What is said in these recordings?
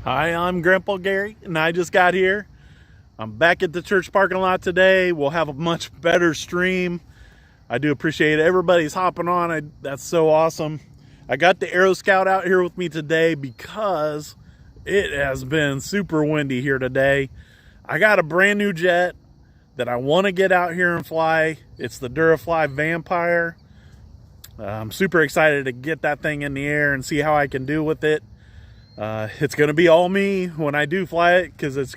Hi, I'm Grandpa Gary, and I just got here. I'm back at the church parking lot today. We'll have a much better stream. I do appreciate everybody's hopping on. That's so awesome. I got the Aeroscout out here with me today because it has been super windy here today. I got a brand new jet that I want to get out here and fly. It's the Durafly Vampire. I'm super excited to get that thing in the air and see how I can do with it. It's going to be all me when I do fly it, because it's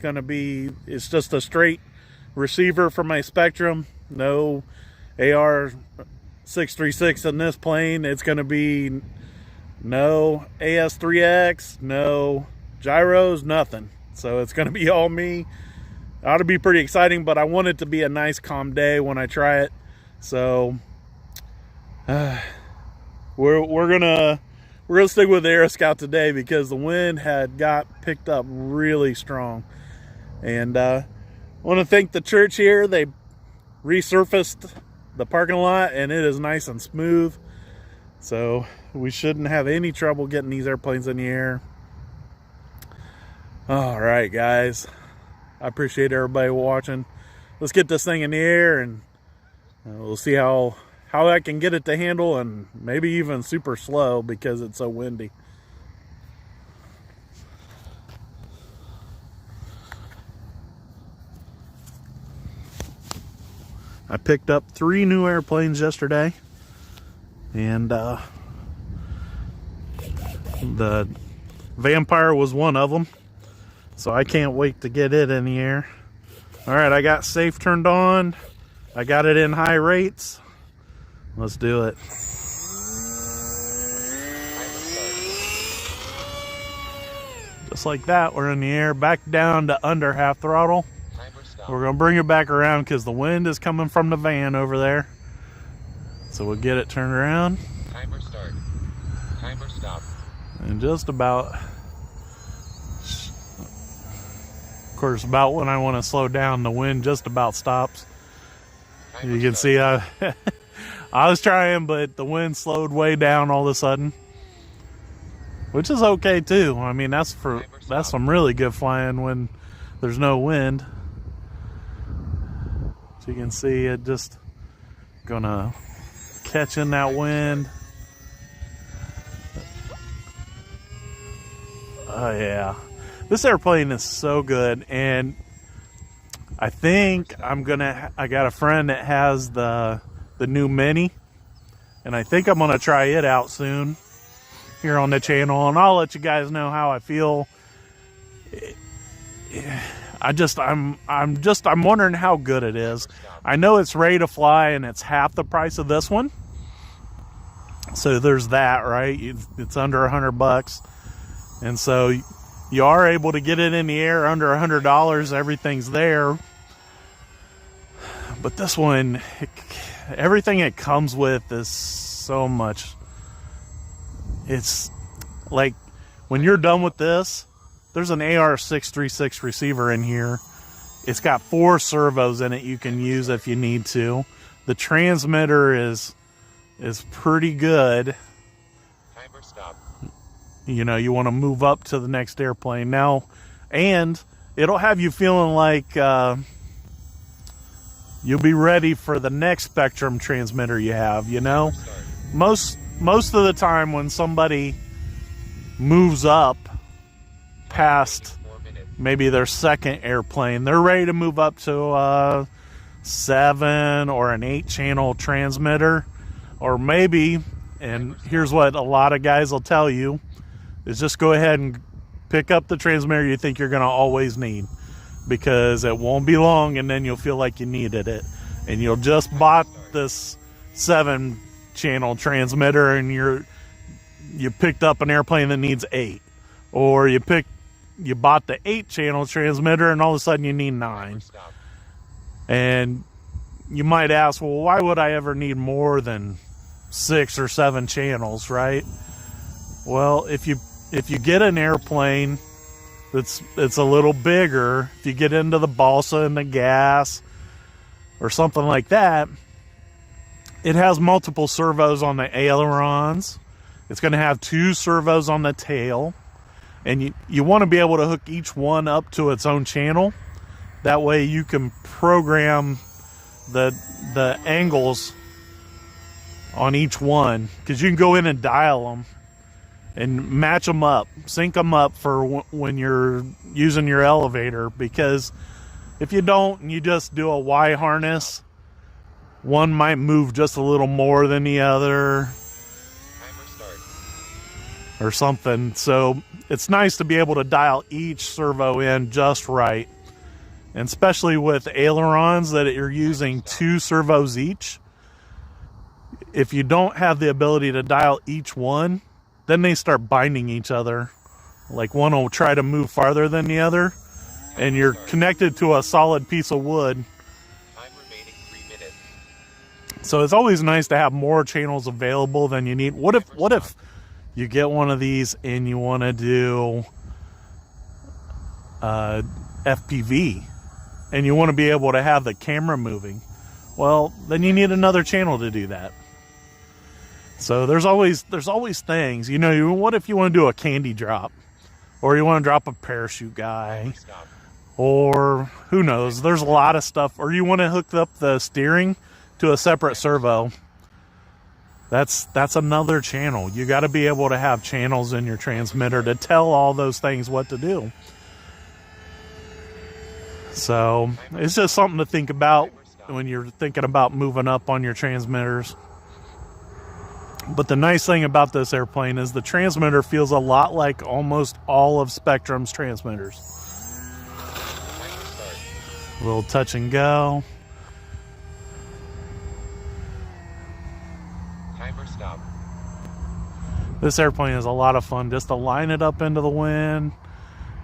just a straight receiver from my Spectrum. No AR 636 in this plane. It's going to be no AS3X, no gyros, nothing. So it's going to be all me. Ought to be pretty exciting, but I want it to be a nice calm day when I try it. So we're gonna stick with the Aeroscout today because the wind had got picked up really strong. And I want to thank the church here. They resurfaced the parking lot and it is nice and smooth. So we shouldn't have any trouble getting these airplanes in the air. All right, guys. I appreciate everybody watching. Let's get this thing in the air and we'll see how I can get it to handle, and maybe even super slow because it's so windy. I picked up 3 new airplanes yesterday, and the Vampire was one of them, so I can't wait to get it in the air. All right, I got safe turned on. I got it in high rates. Let's do it. Just like that, we're in the air, back down to under half throttle. We're going to bring it back around because the wind is coming from the van over there. So we'll get it turned around. Timer start. Timer stop. And just about, of course, about when I want to slow down, the wind just about stops. You can see I was trying, but the wind slowed way down all of a sudden, which is okay too. I mean, that's some really good flying when there's no wind. So you can see it just gonna catch in that wind. Oh yeah, this airplane is so good, and I think I got a friend that has the new Mini, and I think I'm gonna try it out soon here on the channel, and I'll let you guys know how I feel. I'm wondering how good it is. I know it's ready to fly, and it's half the price of this one, so there's that, right? It's under $100, and so you are able to get it in the air under $100. Everything's there. But this one, everything it comes with is so much. It's like when you're done with this, there's an AR 636 receiver in here. It's got 4 servos in it you can use if you need to. The transmitter is pretty good. Timer stop. You know, you want to move up to the next airplane now, and it'll have you feeling like you'll be ready for the next Spectrum transmitter you have, you know? Most of the time when somebody moves up past maybe their second airplane, they're ready to move up to a 7 or an 8-channel transmitter, or maybe, and here's what a lot of guys will tell you, is just go ahead and pick up the transmitter you think you're going to always need, because it won't be long and then you'll feel like you needed it, and you'll just bought this 7-channel transmitter and you picked up an airplane that needs 8, or you bought the 8-channel transmitter and all of a sudden you need 9. And you might ask, well, why would I ever need more than 6 or 7 channels, right? Well, if you get an airplane it's a little bigger, if you get into the balsa and the gas or something like that, it has multiple servos on the ailerons. It's going to have 2 servos on the tail. And you want to be able to hook each one up to its own channel. That way you can program the angles on each one, because you can go in and dial them and match them up, sync them up for when you're using your elevator. Because if you don't and you just do a Y harness, one might move just a little more than the other or something. So it's nice to be able to dial each servo in just right. And especially with ailerons that you're using 2 servos each, if you don't have the ability to dial each one, then they start binding each other. Like one will try to move farther than the other, and you're connected to a solid piece of wood. Time remaining 3 minutes. So it's always nice to have more channels available than you need. What if you get one of these and you want to do FPV, and you want to be able to have the camera moving? Well, then you need another channel to do that. So there's always things. You know, what if you want to do a candy drop, or you want to drop a parachute guy, or who knows? There's a lot of stuff. Or you want to hook up the steering to a separate servo. That's another channel. You got to be able to have channels in your transmitter to tell all those things what to do. So it's just something to think about when you're thinking about moving up on your transmitters. But the nice thing about this airplane is the transmitter feels a lot like almost all of Spectrum's transmitters. A little touch and go. Timer stop. This airplane is a lot of fun just to line it up into the wind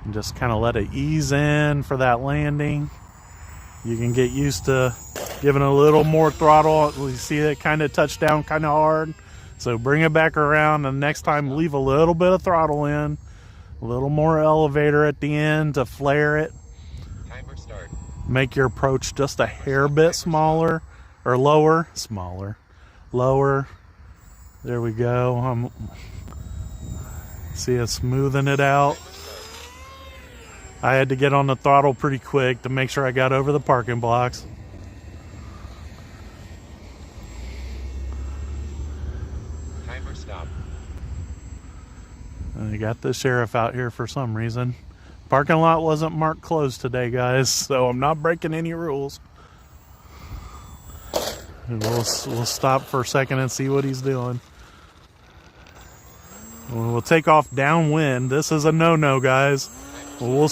and just kind of let it ease in for that landing. You can get used to giving a little more throttle. You see it kind of touch down kind of hard. So bring it back around, and next time leave a little bit of throttle in, a little more elevator at the end to flare it. Timer start. Make your approach just a hair bit smaller, or lower. Smaller. Lower. There we go. See it smoothing it out. I had to get on the throttle pretty quick to make sure I got over the parking blocks. Timer stop. I got the sheriff out here for some reason. Parking lot wasn't marked closed today, guys, so I'm not breaking any rules. And we'll stop for a second and see what he's doing. We'll take off downwind. This is a no-no, guys. You'll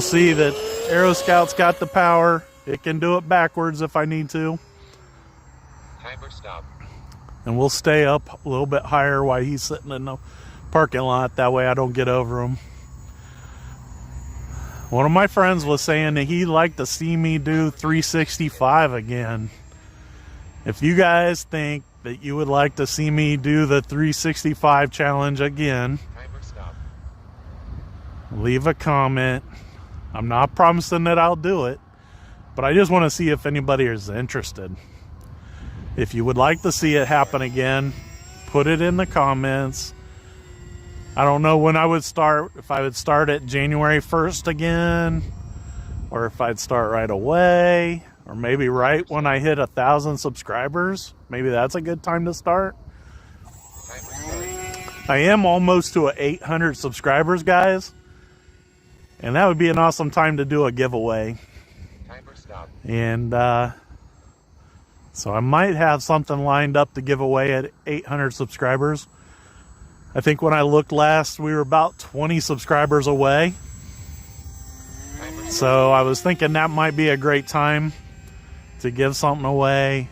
see that Aeroscout's got the power. It can do it backwards if I need to. Timer stop. And we'll stay up a little bit higher while he's sitting in the parking lot. That way I don't get over him. One of my friends was saying that he'd like to see me do 365 again. If you guys think that you would like to see me do the 365 challenge again, Timer stop. leave a comment. I'm not promising that I'll do it, but I just want to see if anybody is interested. If you would like to see it happen again, put it in the comments. I don't know when I would start, if I would start at January 1st again, or if I'd start right away, or maybe right when I hit 1,000 subscribers. Maybe that's a good time to start. Timer start. I am almost to 800 subscribers, guys, and that would be an awesome time to do a giveaway. Timer stop. And so I might have something lined up to give away at 800 subscribers. I think when I looked last, we were about 20 subscribers away. So I was thinking that might be a great time to give something away.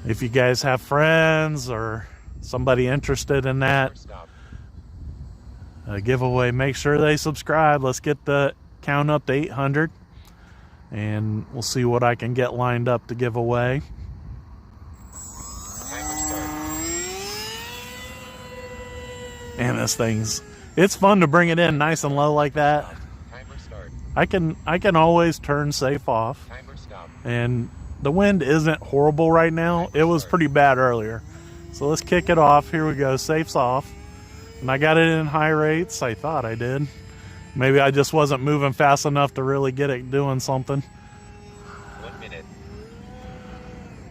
If you guys have friends or somebody interested in that Timer stop. giveaway, make sure they subscribe. Let's get the count up to 800, and we'll see what I can get lined up to give away. Timer start. And it's fun to bring it in nice and low like that. Timer start. I can always turn safe off, Timer stop. and the wind isn't horrible right now. It was pretty bad earlier. So let's kick it off. Here we go. Safe's off. And I got it in high rates. I thought I did. Maybe I just wasn't moving fast enough to really get it doing something. 1 minute.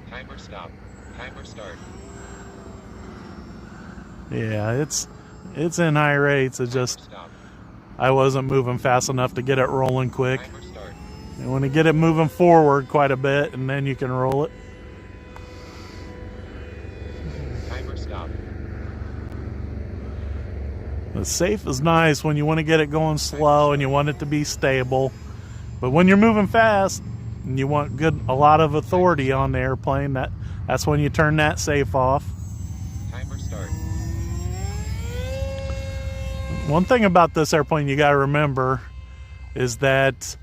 Timer stop. Timer start. Yeah, it's in high rates. It just, Stop. I wasn't moving fast enough to get it rolling quick. Timer start. And when you get it moving forward quite a bit, and then you can roll it. Timer stop. The safe is nice when you want to get it going slow and you want it to be stable. But when you're moving fast and you want a lot of authority on the airplane, that's when you turn that safe off. Timer start. One thing about this airplane you got to remember is that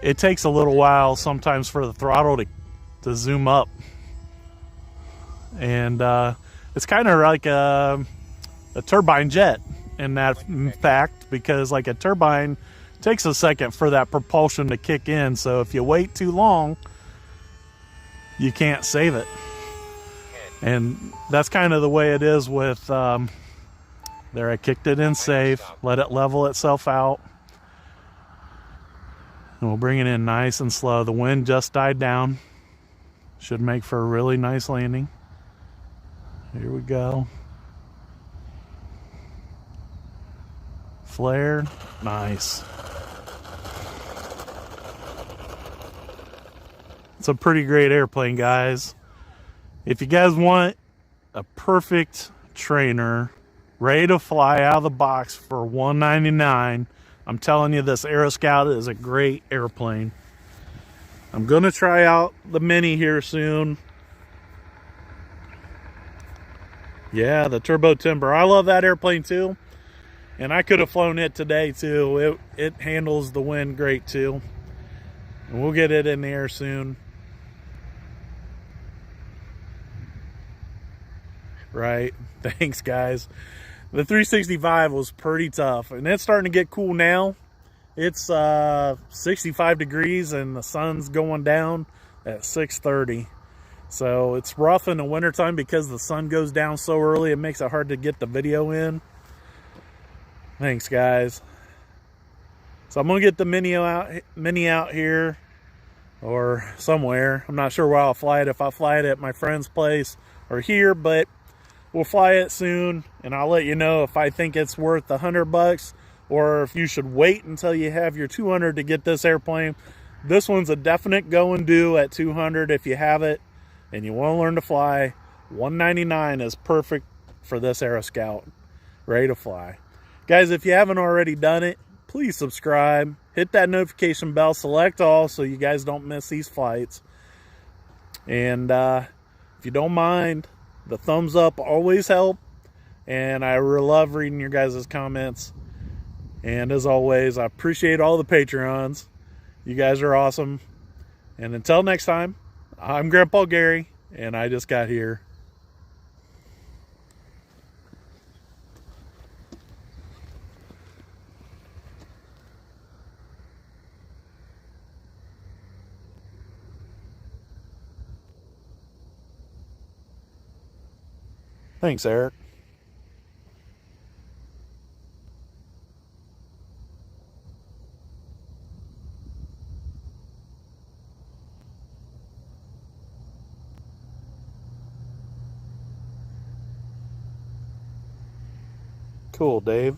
it takes a little while sometimes for the throttle to zoom up. And it's kind of like a turbine jet in that fact, because like a turbine takes a second for that propulsion to kick in. So if you wait too long, you can't save it. And that's kind of the way it is with there. I kicked it in safe, let it level itself out, and we'll bring it in nice and slow. The wind just died down. Should make for a really nice landing. Here we go. Flare, nice. It's a pretty great airplane, guys. If you guys want a perfect trainer ready to fly out of the box for $199, I'm telling you, this Aeroscout is a great airplane. I'm gonna try out the Mini here soon. Yeah, the Turbo Timber. I love that airplane too. And I could have flown it today too. It handles the wind great too. And we'll get it in the air soon. Right. Thanks, guys. The 365 was pretty tough. And it's starting to get cool now. It's 65 degrees and the sun's going down at 6:30. So it's rough in the wintertime because the sun goes down so early. It makes it hard to get the video in. Thanks, guys. So I'm going to get the Mini out here or somewhere. I'm not sure where I'll fly it. If I fly it at my friend's place or here, but we'll fly it soon. And I'll let you know if I think it's worth $100 or if you should wait until you have your 200 to get this airplane. This one's a definite go and do at 200 if you have it and you want to learn to fly. $199 is perfect for this Aeroscout. Ready to fly. Guys, if you haven't already done it, please subscribe. Hit that notification bell. Select all so you guys don't miss these flights. And if you don't mind, the thumbs up always help. And I love reading your guys' comments. And as always, I appreciate all the Patreons. You guys are awesome. And until next time, I'm Grandpa Gary, and I just got here. Thanks, Eric. Cool, Dave.